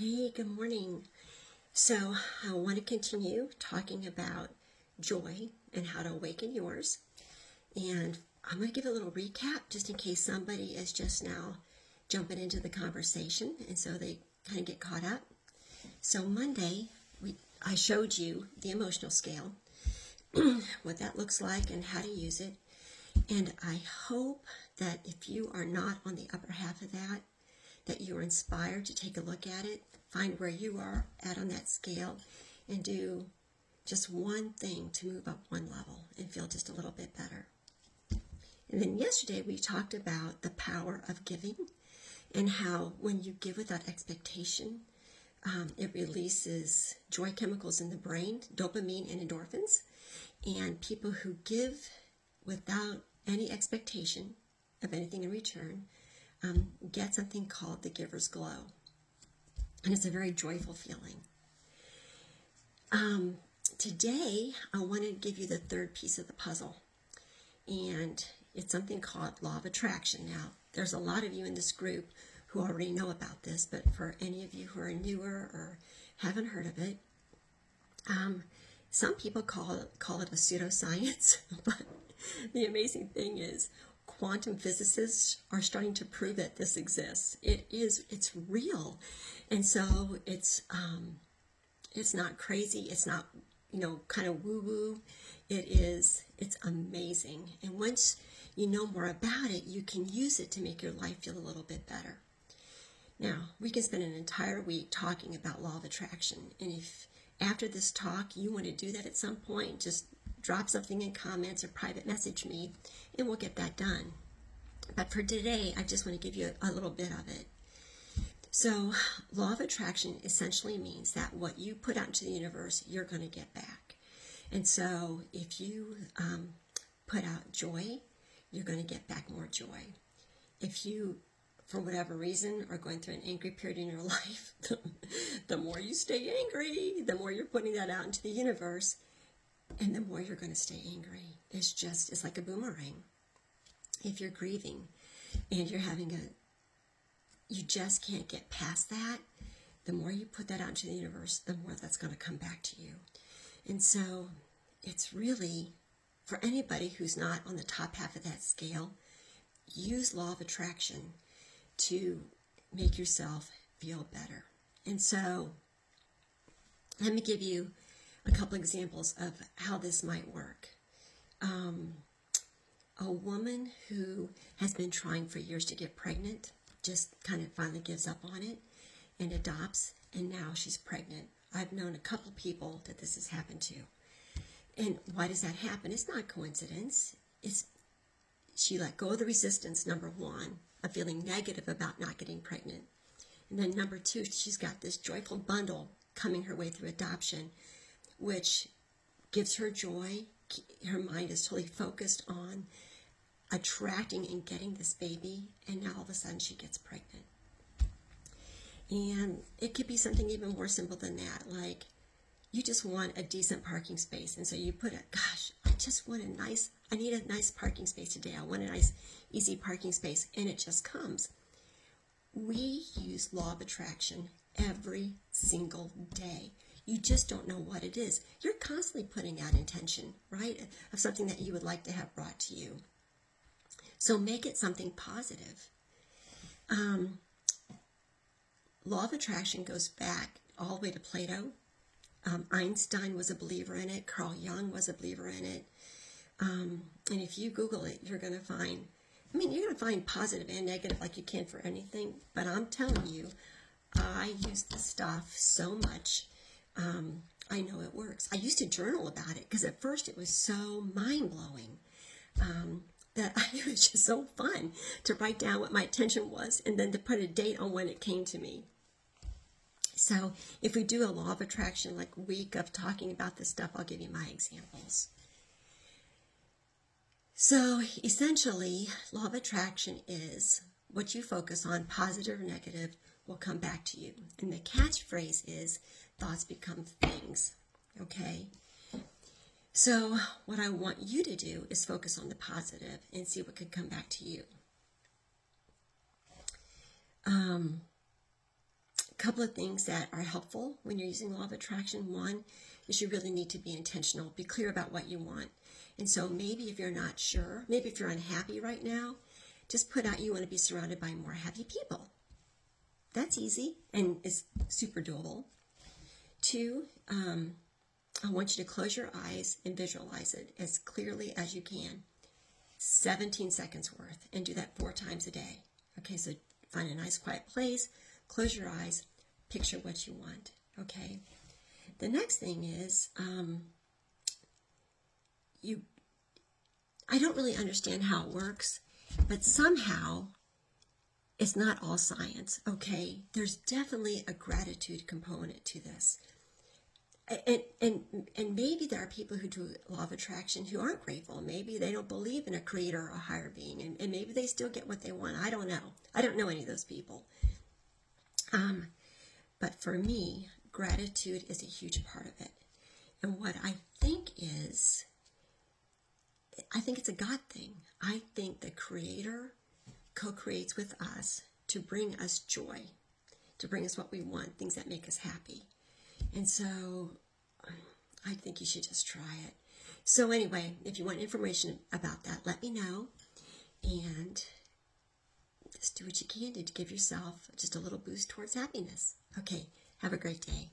Hey, good morning. So, I want to continue talking about joy and how to awaken yours. And I'm going to give a little recap just in case somebody is just now jumping into the conversation and so they kind of get caught up. So, Monday, I showed you the emotional scale, what that looks like and how to use it. And I hope that if you are not on the upper half of that you are inspired to take a look at it, find where you are at on that scale, and do just one thing to move up one level and feel just a little bit better. And then yesterday we talked about the power of giving and how when you give without expectation, it releases joy chemicals in the brain, dopamine and endorphins. And people who give without any expectation of anything in return get something called the giver's glow. And it's a very joyful feeling. Today, I want to give you the third piece of the puzzle. And it's something called law of attraction. Now, there's a lot of you in this group who already know about this, but for any of you who are newer or haven't heard of it, some people call it a pseudoscience, but the amazing thing is quantum physicists are starting to prove that this exists. It's real. And so it's not crazy. It's not, kind of woo-woo. It's amazing. And once you know more about it, you can use it to make your life feel a little bit better. Now, we can spend an entire week talking about law of attraction. And if after this talk you want to do that at some point, just drop something in comments or private message me, and we'll get that done. But for today, I just want to give you a little bit of it. So, law of attraction essentially means that what you put out into the universe, you're going to get back. And so, if you put out joy, you're going to get back more joy. If you, for whatever reason, are going through an angry period in your life, the more you stay angry, the more you're putting that out into the universe, and the more you're going to stay angry. It's like a boomerang. If you're grieving and you're you just can't get past that, the more you put that out into the universe, the more that's going to come back to you. And so it's really, for anybody who's not on the top half of that scale, use law of attraction to make yourself feel better. And so let me give you a couple examples of how this might work. A woman who has been trying for years to get pregnant just kind of finally gives up on it and adopts, and now she's pregnant. I've known a couple people that this has happened to. And why does that happen? It's not coincidence. She let go of the resistance, number one, of feeling negative about not getting pregnant. And then number two, she's got this joyful bundle coming her way through adoption, which gives her joy. Her mind is totally focused on attracting and getting this baby, and now all of a sudden she gets pregnant. And it could be something even more simple than that, like you just want a decent parking space, and so you put I need a nice parking space today. I want a nice, easy parking space, and it just comes. We use law of attraction every single day. You just don't know what it is. You're constantly putting out intention, right, of something that you would like to have brought to you. So make it something positive. Law of attraction goes back all the way to Plato. Einstein was a believer in it. Carl Jung was a believer in it. And if you Google it, you're going to find positive and negative like you can for anything. But I'm telling you, I use this stuff so much. I know it works. I used to journal about it because at first it was so mind-blowing that it was just so fun to write down what my intention was and then to put a date on when it came to me. So if we do a law of attraction like week of talking about this stuff, I'll give you my examples. So essentially, law of attraction is what you focus on, positive or negative, will come back to you. And the catchphrase is thoughts become things, okay? So what I want you to do is focus on the positive and see what could come back to you. couple of things that are helpful when you're using law of attraction. One is you really need to be intentional, be clear about what you want. And so maybe if you're not sure, maybe if you're unhappy right now, just put out you want to be surrounded by more happy people. That's easy and is super doable. Two, I want you to close your eyes and visualize it as clearly as you can. 17 seconds worth, and do that 4 times a day. Okay, so find a nice quiet place, close your eyes, picture what you want. Okay. The next thing is, I don't really understand how it works, but somehow it's not all science, okay? There's definitely a gratitude component to this. And maybe there are people who do law of attraction who aren't grateful. Maybe they don't believe in a creator or a higher being, and maybe they still get what they want. I don't know. I don't know any of those people. But for me, gratitude is a huge part of it. And what I think is, I think it's a God thing. I think the Creator co-creates with us to bring us joy, to bring us what we want, things that make us happy. And so I think you should just try it. So anyway, if you want information about that, let me know. And just do what you can do to give yourself just a little boost towards happiness. Okay, have a great day.